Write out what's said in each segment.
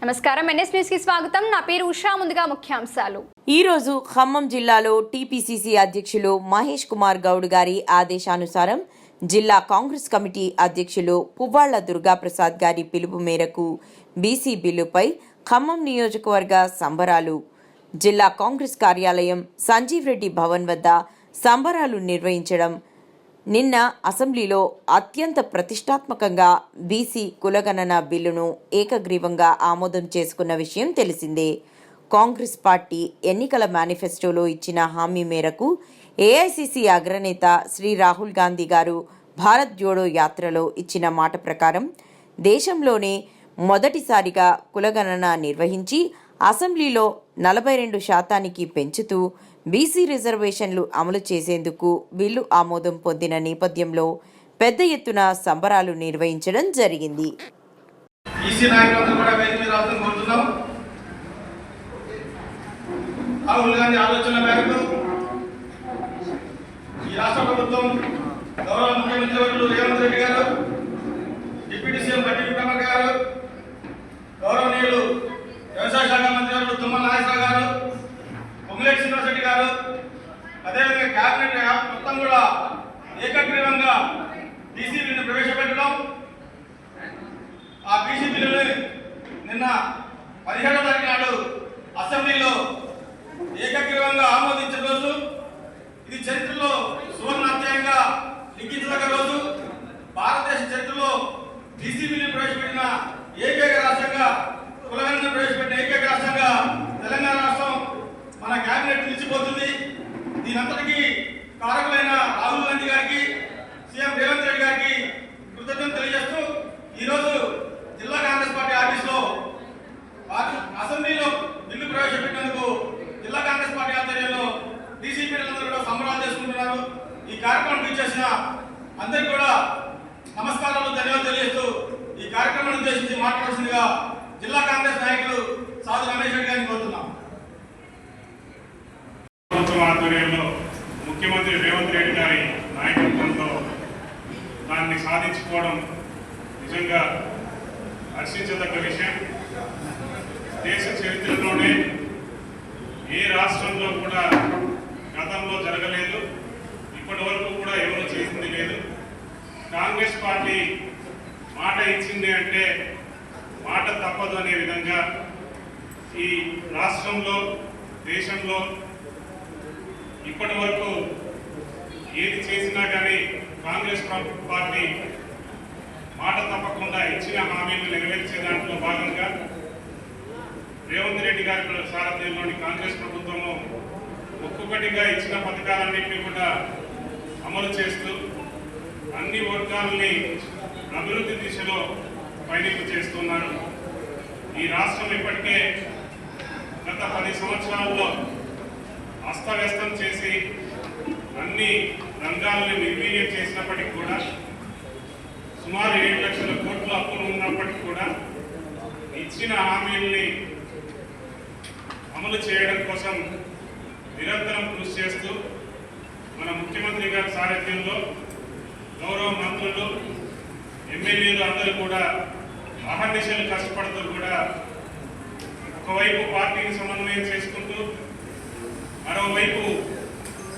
నమస్కారం, NS news కి స్వాగతం. నా పేరు ఉషా. ముందుగా ముఖ్యాంశాలు. ఈ రోజు ఖమ్మం జిల్లాలో టీపీసీసీ అధ్యక్షులు మహేష్ కుమార్ గౌడ్ గారి ఆదేశానుసారం జిల్లా కాంగ్రెస్ కమిటీ అధ్యక్షులు పువ్వాళ్ల దుర్గాప్రసాద్ గారి పిలుపు మేరకు బీసీ బిల్లుపై ఖమ్మం నియోజకవర్గ సంబరాలు. జిల్లా కాంగ్రెస్ కార్యాలయం సంజీవ్ రెడ్డి భవన్ వద్ద సంబరాలు నిర్వహించడం. నిన్న అసెంబ్లీలో అత్యంత ప్రతిష్టాత్మకంగా బీసీ కులగణన బిల్లును ఏకగ్రీవంగా ఆమోదం చేసుకున్న విషయం తెలిసిందే. కాంగ్రెస్ పార్టీ ఎన్నికల మేనిఫెస్టోలో ఇచ్చిన హామీ మేరకు ఏఐసీసీ అగ్రనేత శ్రీ రాహుల్ గాంధీ గారు భారత్ జోడో యాత్రలో ఇచ్చిన మాట ప్రకారం దేశంలోనే మొదటిసారిగా కులగణన నిర్వహించి అసెంబ్లీలో 42% పెంచుతూ బీసీ రిజర్వేషన్లు అమలు చేసేందుకు బిల్లు ఆమోదం పొందిన నేపథ్యంలో పెద్ద ఎత్తున సంబరాలు నిర్వహించడం జరిగింది. రాహుల్ గాంధీ ఆలోచన మేరకు ఈ రాష్ట్ర ప్రభుత్వం గౌరవ ముఖ్యమంత్రి వర్యులు రేవంత్ రెడ్డి గారు, డిప్యూటీ సీఎం బట్టి విక్రమార్క గారు, గౌరవనీయులు వ్యవసాయ శాఖ మంత్రి గారు తుమ్మల నాగేశ్వరరావు గారు, పొంగులేటి శ్రీనివాసరెడ్డి గారు, అదేవిధంగా క్యాబినెట్ మొత్తం కూడా ఏకగ్రీవంగా బీసీ బిల్లును ప్రవేశపెట్టడం. ఆ బీసీ బిల్లుని నిన్న 17వ తారీఖు నాడు అసెంబ్లీలో ఏకగ్రీవంగా ఆమోదించిన రోజు. ఇది చరిత్రలో సువర్ణాధ్యాయంగా లిఖించదగ్గ రోజు. భారతదేశ చరిత్రలో బీసీ బిల్లు ప్రవేశపెట్టిన ఏకైక రాష్ట్రంగా, కులగణన ప్రవేశపెట్టిన ఏకైక రాష్ట్రంగా తెలంగాణ రాష్ట్రం మన క్యాబినెట్ నిలిచిపోతుంది. దీనంతటికీ కారకులైన రాహుల్ గాంధీ గారికి, సీఎం రేవంత్ రెడ్డి గారికి కృతజ్ఞతలు తెలియజేస్తూ ఈరోజు జిల్లా కాంగ్రెస్ పార్టీ ఆఫీసులో అసెంబ్లీలో బిల్లు ప్రవేశపెట్టినందుకు జిల్లా కాంగ్రెస్ పార్టీ ఆధ్వర్యంలో డీసీపీ అందరూ కూడా సంబరాలు చేసుకుంటున్నారు. ఈ కార్యక్రమం ఇచ్చేసిన అందరికీ కూడా నమస్కారాలు, ధన్యవాదాలు తెలియజేస్తూ ఈ కార్యక్రమాన్ని ఉద్దేశించి మాట్లాడాల్సిందిగా జిల్లా కాంగ్రెస్ నాయకులు సాధు రమేష్ రెడ్డి గారిని కోరుతున్నాం. ఆధ్వర్యంలో ముఖ్యమంత్రి రేవంత్ రెడ్డి గారి నాయకత్వంలో దాన్ని సాధించుకోవడం నిజంగా హర్షించదగ్గ విషయం. దేశ చరిత్రలోనే ఏ రాష్ట్రంలో కూడా గతంలో జరగలేదు, ఇప్పటి వరకు కూడా ఎవరు చేసింది లేదు. కాంగ్రెస్ పార్టీ మాట ఇచ్చింది అంటే మాట తప్పదు అనే విధంగా ఈ రాష్ట్రంలో, దేశంలో ఇప్పటి వరకు ఏది చేసినా కానీ కాంగ్రెస్ పార్టీ మాట తప్పకుండా ఇచ్చిన హామీలు నెరవేర్చే దాంట్లో భాగంగా రేవంత్ రెడ్డి గారి సారథ్యంలోని కాంగ్రెస్ ప్రభుత్వము ఒక్కొక్కటిగా ఇచ్చిన పథకాలన్నింటినీ కూడా అమలు చేస్తూ అన్ని వర్గాలని అభివృద్ధి దిశలో పయనింపు చేస్తున్నారు. ఈ రాష్ట్రం ఇప్పటికే గత 10 సంవత్సరాల్లో అస్తవ్యస్తం చేసి అన్ని రంగాలను నిర్వీర్యం చేసినప్పటికీ కూడా, సుమారు 7 లక్షల కోట్ల అప్పులు ఉన్నప్పటికీ కూడా ఇచ్చిన హామీల్ని అమలు చేయడం కోసం నిరంతరం కృషి చేస్తూ మన ముఖ్యమంత్రి గారి సారథ్యంలో గౌరవ మంత్రులు, ఎమ్మెల్యేలు అందరూ కూడా అహర్నిశలు కష్టపడుతూ కూడా ఒకవైపు పార్టీని సమన్వయం చేసుకుంటూ మరోవైపు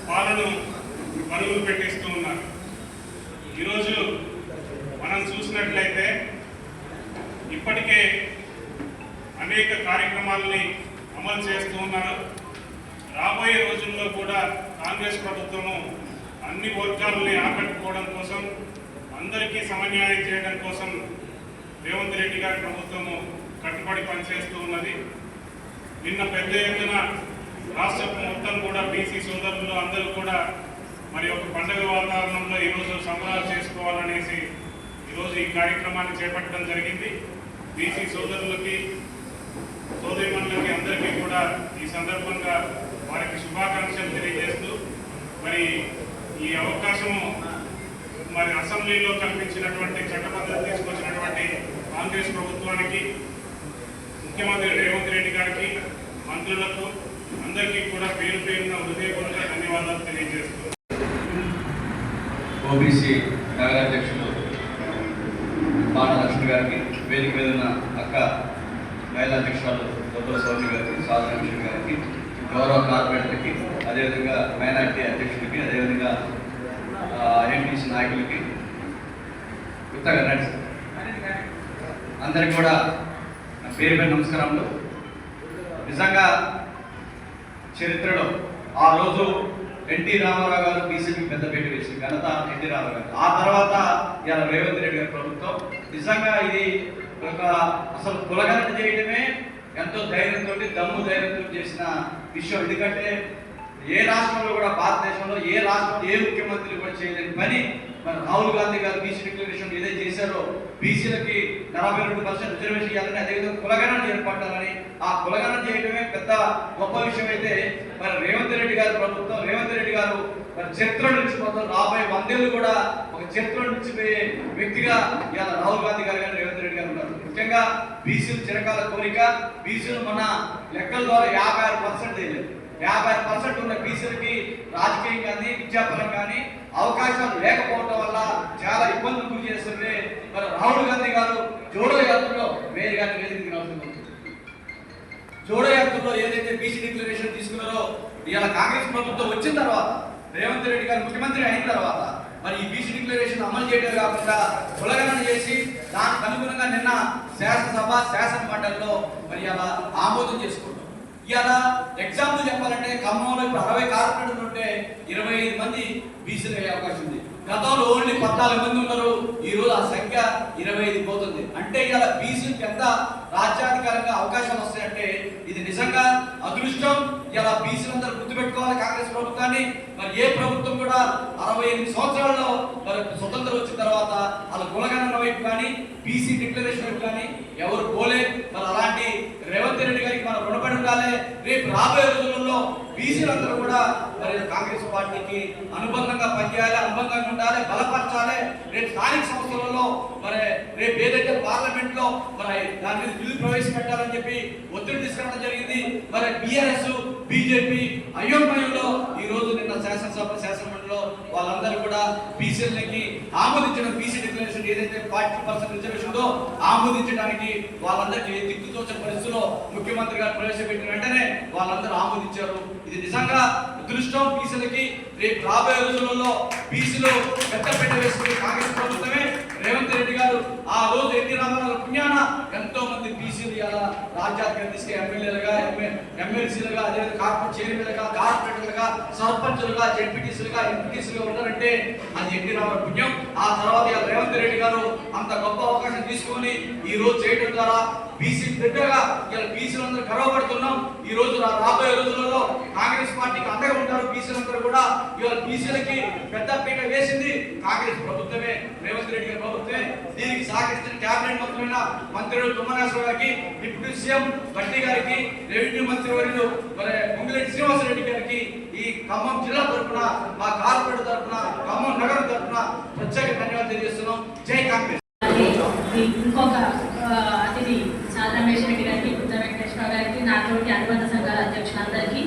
పాలన పరుగులు పెట్టిస్తూ ఉన్నారు. ఈరోజు మనం చూసినట్లయితే ఇప్పటికే అనేక కార్యక్రమాలని అమలు చేస్తూ ఉన్నారు. రాబోయే రోజుల్లో కూడా కాంగ్రెస్ ప్రభుత్వము అన్ని వర్గాలని ఆకట్టుకోవడం కోసం, అందరికీ సమన్వయం చేయడం కోసం రేవంత్ రెడ్డి గారి ప్రభుత్వము కట్టుబడి పనిచేస్తూ ఉన్నది. నిన్న పెద్ద ఎత్తున రాష్ట్రం మొత్తం కూడా బీసీ సోదరులు అందరూ కూడా మరి ఒక పండుగ వాతావరణంలో ఈరోజు సంబరాలు చేసుకోవాలనేసి ఈరోజు ఈ కార్యక్రమాన్ని చేపట్టడం జరిగింది. బీసీ సోదరులకి, సోదరిమణులకి అందరికీ కూడా ఈ సందర్భంగా వారికి శుభాకాంక్షలు తెలియజేస్తూ మరి ఈ అవకాశము మరి అసెంబ్లీలో కల్పించినటువంటి చట్టబద్ధత తీసుకొచ్చినటువంటి కాంగ్రెస్ ప్రభుత్వానికి, ముఖ్యమంత్రి రేవంత్ రెడ్డి గారికి, మంత్రులకు అందరికీ కూడా పేరు పేరున హృదయపూర్వక ధన్యవాదాలు తెలియజేస్తున్నాను. ఓబీసీ నగరాధ్యక్షులు పాట లక్ష్మి గారికి, వేదిక మీద ఉన్న అక్క మహిళా అధ్యక్షురాలు డబ్బుల సౌజన్య గారికి, సాధన మిషన్ గారికి, గౌరవ కార్పొరేటర్కి, అదేవిధంగా మైనార్టీ అధ్యక్షుడికి, అదేవిధంగా ఎంపీసీ నాయకులకి, కొత్తగా అందరికి కూడా పేరు పేరు నమస్కారములు. నిజంగా చరిత్రలో ఆ రోజు ఎన్టీ రామారావు గారు బీసీపీ పెద్దపేట వేసిన ఘనత ఎన్టీ రామారావు గారు. ఆ తర్వాత ఇలా రేవంత్ రెడ్డి గారి ప్రభుత్వం. నిజంగా ఇది ఒక అసలు కులగణన చేయడమే ఎంతో ధైర్యంతో, దమ్ము ధైర్యంతో చేసిన విషయం. ఎందుకంటే ఏ రాష్ట్రంలో కూడా, భారతదేశంలో ఏ రాష్ట్రంలో ఏ ముఖ్యమంత్రి కూడా చేయలేని పని మరి రాహుల్ గాంధీ గారు బీసీ డిక్లరేషన్ ఏదైతే చేశారో, బీసీలకి 42% రిజర్వేషన్ ఇవ్వాలని, అదేవిధంగా కులగణన ఏర్పడాలని, ఆ కులగణన చేయడమే పెద్ద గొప్ప విషయం. అయితే మరి రేవంత్ రెడ్డి గారి ప్రభుత్వం, రేవంత్ రెడ్డి గారు మరి చరిత్ర నుంచి మొత్తం రాబోయే 100 ఏళ్ళు కూడా ఒక చరిత్ర నిలిచిపోయే వ్యక్తిగా ఇలా రాహుల్ గాంధీ గారు కానీ రేవంత్ రెడ్డి గారు ఉన్నారు. ముఖ్యంగా బీసీలు చిరకాల కోరిక. బీసీలు మన లెక్కల ద్వారా 56% చేయలేదు. 50% ఉన్న బీసీలకి రాజకీయం కానీ, విద్యాపరం కానీ అవకాశాలు లేకపోవడం వల్ల చాలా ఇబ్బందులు గురి చేస్తుంటే మరి రాహుల్ గాంధీ గారు జోడో యాత్రలో మేయర్ గారిని వేదికకి రావడం. జోడో యాత్రలో ఏదైతే బీసీ డిక్లరేషన్ తీసుకున్నారో, ఇవాళ కాంగ్రెస్ ప్రభుత్వం వచ్చిన తర్వాత, రేవంత్ రెడ్డి గారు ముఖ్యమంత్రి అయిన తర్వాత మరి ఈ బీసీ డిక్లరేషన్ అమలు చేయడం కాకుండా కులగణన చేసి దానికి అనుగుణంగా నిన్న శాసనసభ, శాసన మండలిలో మరి అలా ఆమోదం చేసుకుంటాం. ఇలా ఎగ్జాంపుల్ చెప్పాలంటే ఖమ్మంలో ఇప్పుడు 60 కార్పొరేటర్లు ఉంటే 25 మంది బీసీలు అయ్యే అవకాశం ఉంది. గతంలో ఓన్లీ 14 మంది ఉన్నారు. ఈ రోజు ఆ సంఖ్య 25 పోతుంది. అంటే ఇలా బీసీలకు ఎంత రాజ్యాధికారంగా అవకాశాలు వస్తాయంటే ఇది నిజంగా అదృష్టం. ఇలా బీసీలందరూ గుర్తుపెట్టుకోవాలి కాంగ్రెస్ ప్రభుత్వాన్ని. మరి ఏ ప్రభుత్వం కూడా 68 సంవత్సరాల్లో మరి స్వతంత్రం వచ్చిన తర్వాత వాళ్ళ కులగణన వైపు కానీ, బీసీ డిక్లరేషన్ వైపు కానీ ఎవరు పోలే. మరి అలాంటి రేవంత్ రెడ్డి గారికి మనం రుణపడి ఉండాలి. రేపు రాబోయే రోజులలో బీసీలందరూ కూడా మరి కాంగ్రెస్ పార్టీకి అనుబంధంగా పనిచేయాలి, అనుబంధంగా ఉండాలి, బలపరచాలి. రేపు స్థానిక సంస్థలలో మరి రేపు ఏదైతే పార్లమెంట్ లో మరి దాని మీద బిల్లు ప్రవేశపెట్టాలని చెప్పి ఒత్తిడి తీసుకురావడం జరిగింది. మరి బీఆర్ఎస్, బీజేపీ అయోమయంలో ఈ రోజు నిన్న శాసనసభ, శాసనమండలిలో వాళ్ళందరూ కూడా బీసీలకి ఆమోదించడం, బీసీ డిక్లరేషన్ ఏదైతే 40% రిజర్వేషన్ ఉందో ఆమోదించడానికి వాళ్ళందరికీ దిక్కుతోచని పరిస్థితుల్లో ముఖ్యమంత్రి గారు ప్రవేశపెట్టిన వెంటనే వాళ్ళందరూ ఆమోదించారు. ఇది నిజంగా అదృష్టం బీసీలకి. రేపు రాబోయే రోజులలో బీసీలో పెద్దపీట వేసుకునే కాంగ్రెస్ ప్రభుత్వమే. రేవంత్ రెడ్డి గారు ఆ రోజు ఎన్టీ రామారావు పుణ్యాన ఎంతో మంది బీసీలు ఇలా రాజ్యాధికారం తీసుకే ఎమ్మెల్యేలుగా, ఎమ్మెల్సీలుగా, అదేవిధంగా కార్పొరేట్ చైర్మన్లుగా, కార్పొరేటర్లుగా, సర్పంచులుగా, జెడ్పీటీసీలుగా, ఎంపీటీసీలుగా ఉన్నారంటే అది ఎన్టీ రామారావు పుణ్యం. ఆ తర్వాత రేవంత్ రెడ్డి గారు అంత గొప్ప అవకాశం తీసుకొని ఈ రోజు చేయడం ద్వారా బీసీ బిడ్డగా ఇలా బీసీలందరూ గర్వపడుతున్నాం. ఈ రోజు రాబోయే రోజులలో కాంగ్రెస్ పార్టీకి అండగా ఉంటారు బీసీలందరూ కూడా. ఇవాళ బీసీలకి పెద్ద పీట వేసింది కాంగ్రెస్ ప్రభుత్వమే, రేవంత్ రెడ్డి గారి ప్రభుత్వమే. దీనికి సహకరించిన కేబినెట్ మంత్రులైన మంత్రులు తుమ్మనేశ్వర గారికి, డిప్యూటీ సీఎం భట్టి గారికి, రెవెన్యూ మంత్రి వర్యులు మరి పొంగిరెడ్డి శ్రీనివాసరెడ్డి గారికి ఈ ఖమ్మం జిల్లా తరఫున, మా కార్పొరేటర్ తరఫున, ఖమ్మం నగరం తరఫున ప్రత్యేక ధన్యవాదాలు తెలియజేస్తున్నాం. జై కాంగ్రెస్. ఇంకొక అతిథి రమేష్ రెడ్డి గారికి, బుద్ధ వెంకటేశ్వర గారికి, నాతోటి అనుబంధ సంఘాల అధ్యక్షులందరికీ,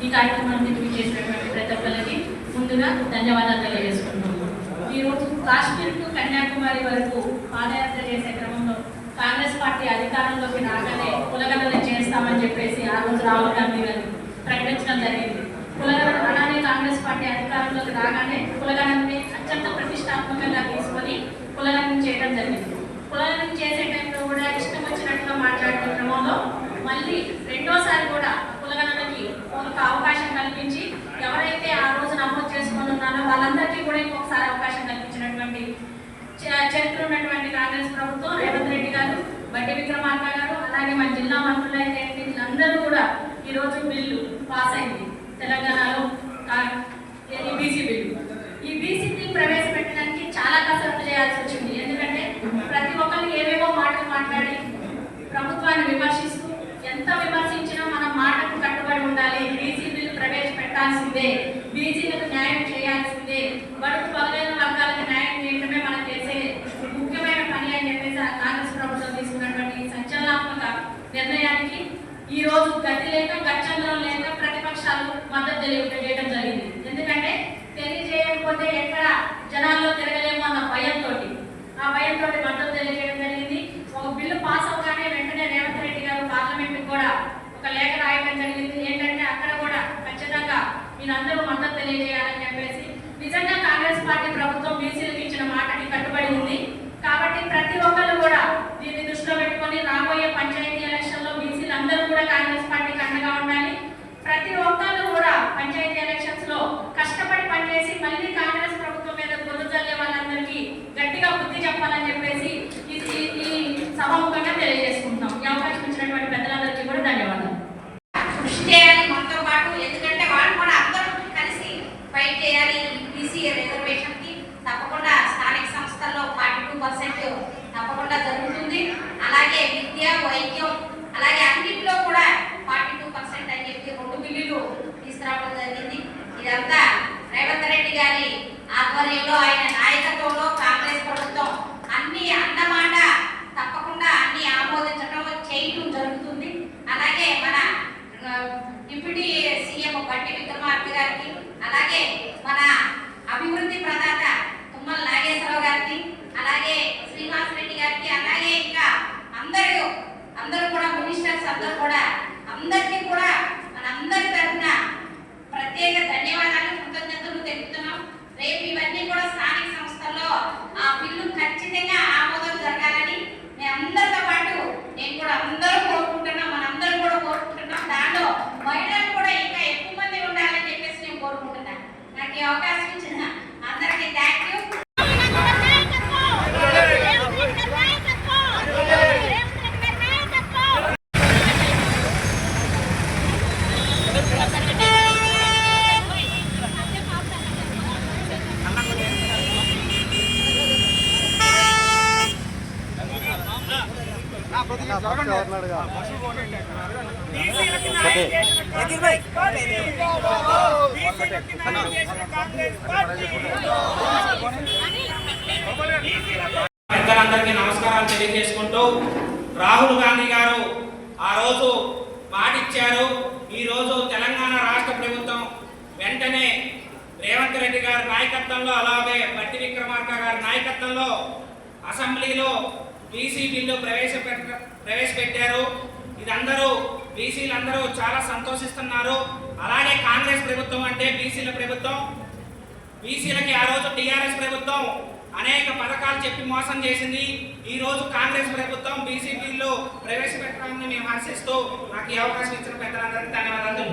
ఈ కార్యక్రమాన్ని ట్వీట్ చేసినటువంటి ప్రతి ఒక్కరికి ముందుగా ధన్యవాదాలు తెలియజేసుకుంటున్నాము. ఈరోజు కాశ్మీర్ టు కన్యాకుమారి వరకు పాదయాత్ర చేసే క్రమంలో కాంగ్రెస్ పార్టీ అధికారంలోకి రాగానే కులగణన చేస్తామని చెప్పేసి ఆ రోజు రాహుల్ గాంధీ గారు ప్రకటించడం జరిగింది. కులగణన అలానే కాంగ్రెస్ పార్టీ అధికారంలోకి రాగానే కులగణనని అత్యంత ప్రతిష్టాత్మకంగా తీసుకొని కులగణన చేయడం జరిగింది. కులగణన చేసే టైంలో కూడా ఇష్టం వచ్చినట్టుగా మాట్లాడుతున్న క్రమంలో మళ్ళీ రెండోసారి కూడా కులగణనకి ఒక అవకాశం కల్పించి ఎవరైతే ఆ రోజు నమోదు చేసుకొని ఉన్నారో వాళ్ళందరికీ కూడా ఇంకొకసారి అవకాశం కల్పించినటువంటి చరిత్ర ఉన్నటువంటి కాంగ్రెస్ ప్రభుత్వం, రేవంత్ రెడ్డి గారు, బట్టి విక్రమార్క గారు, అలాగే మన జిల్లా మంత్రులైతే వీళ్ళందరూ కూడా ఈరోజు బిల్లు పాస్ అయింది తెలంగాణలో, బీసీ బిల్లు. ఈ బీసీ బిల్ ప్రవేశపెట్టడానికి చాలా కసరత్తు చేయాల్సి వచ్చింది. ఎందుకంటే ప్రతి ఒక్కరు ఏవేవో మాటలు మాట్లాడి ప్రభుత్వాన్ని విమర్శిస్తూ, ఎంత విమర్శించినా మన మాటకు కట్టుబడి ఉండాలి, బీసీ బిల్లు ప్రవేశపెట్టాల్సిందే, బీసీలకు న్యాయం చేయాల్సిందే, బడుగు బలైన వర్గాలకు న్యాయం చేయడమే మనం చేసే ముఖ్యమైన పని అని చెప్పేసి కాంగ్రెస్ ప్రభుత్వం తీసుకున్నటువంటి సంచలనాత్మక నిర్ణయానికి ఈ రోజు గతి లేక, గచ్చంద్రం లేక ప్రతిపక్షాలు మద్దతు తెలియజేయడం జరిగింది. ఎందుకంటే తెలియజేయకపోతే ఎక్కడ జనాల్లో తిరగలేము అన్న భయంతో, ఆ భయంతో మద్దతు తెలియజేయడం జరిగింది. ఒక బిల్లు పాస్ అవగానే వెంటనే రేవంత్ రెడ్డి గారు లేఖ రాయడం జరిగింది. ఏంటంటే అక్కడ కూడా ఖచ్చితంగా మీరందరూ మద్దతు తెలియజేయాలని చెప్పేసి. నిజంగా కాంగ్రెస్ పార్టీ ప్రభుత్వం బీసీలకు ఇచ్చిన మాటకి కట్టుబడి ఉంది. కాబట్టి ప్రతి ఒక్కరు కూడా దీన్ని దృష్టిలో పెట్టుకొని రాబోయే పంచాయతీ ఎలక్షన్ లో బీసీలు అందరూ కూడా కాంగ్రెస్ పార్టీకి అండగా ఉండాలి. ప్రతి ఒక్కరు కూడా పంచాయతీ ఎలక్షన్స్ లో కష్టపడి పనిచేసి మళ్ళీ కాంగ్రెస్ ప్రభుత్వం మీద బురద జల్లే వాళ్ళందరికీ గట్టిగా బుద్ధి చెప్పాలని చెప్పేసి ఈ సభాముఖంగా తెలియజేసుకుంటున్నాం. ఈ అవకాశం ఇచ్చినటువంటి పెద్దలందరికీ కూడా ధన్యవాదాలు. కృషి చేయాలి మనతో పాటు, ఎందుకంటే వాళ్ళు కూడా అందరూ కలిసి ఫైట్ చేయాలి. బీసీ రిజర్వేషన్ కి తప్పకుండా స్థానిక సంస్థల్లో 42% తప్పకుండా జరుగుతుంది. అలాగే విద్య, వైద్యం, అలాగే అన్నింటిలో కూడా 42% అని చెప్పి 2 బిల్లులు తీసుకురావడం జరిగింది. ఇదంతా రేవంత్ రెడ్డి గారి ఆధ్వర్యంలో, ఆయన నాయకత్వంలో కాంగ్రెస్ ప్రభుత్వం అన్ని అన్నమాట తప్పకుండా అన్ని ఆమోదించడం చేయడం జరుగుతుంది. అలాగే మన డిప్యూటీ సీఎం బట్టి విక్రమార్క గారికి, అలాగే మన అభివృద్ధి ప్రదాత తుమ్మల నాగేశ్వరరావు గారికి, అలాగే శ్రీనివాస్ రెడ్డి గారికి, అలాగే ఇంకా అందరూ కూడా మినిస్టర్స్ అందరూ కూడా అందరికీ కూడా మనందరి తరఫున ప్రత్యేక ధన్యవాదాలు, కృతజ్ఞతలు తెలుపుతున్నాం. రేపు ఇవన్నీ కూడా స్థానిక సంస్థల్లో ఆ బిల్లు ఖచ్చితంగా ఆమోదం జరగాలని మేము అందరితో పాటు నేను కూడా అందరూ కోరుకుంటున్నాం, మనందరం కూడా కోరుకుంటున్నాం. దాంట్లో మహిళలు కూడా ఇంకా ఎక్కువ మంది ఉండాలని చెప్పేసి నేను కోరుకుంటున్నాను. నాకు ఈ అవకాశం ఇచ్చిన అందరికీ థ్యాంక్ యూ. పెద్దలందరికీ నమస్కారాలు తెలియజేసుకుంటూ, రాహుల్ గాంధీ గారు ఆ రోజు మాటిచ్చారు. ఈ రోజు తెలంగాణ రాష్ట్ర ప్రభుత్వం వెంటనే రేవంత్ రెడ్డి గారి నాయకత్వంలో, అలాగే బట్టి విక్రమార్క గారి నాయకత్వంలో అసెంబ్లీలో బీసీ బిల్లు ప్రవేశపెట్టారు. ఇదందరూ బీసీలందరూ చాలా సంతోషిస్తున్నారు. అలాగే కాంగ్రెస్ ప్రభుత్వం అంటే బీసీల ప్రభుత్వం. బీసీలకి ఆ రోజు టీఆర్ఎస్ ప్రభుత్వం అనేక పథకాలు చెప్పి మోసం చేసింది. ఈ రోజు కాంగ్రెస్ ప్రభుత్వం బీసీ బిల్లు ప్రవేశపెట్టడాన్ని మేము హర్షిస్తూ నాకు ఈ అవకాశం ఇచ్చిన పెద్దలందరికీ ధన్యవాదాలు.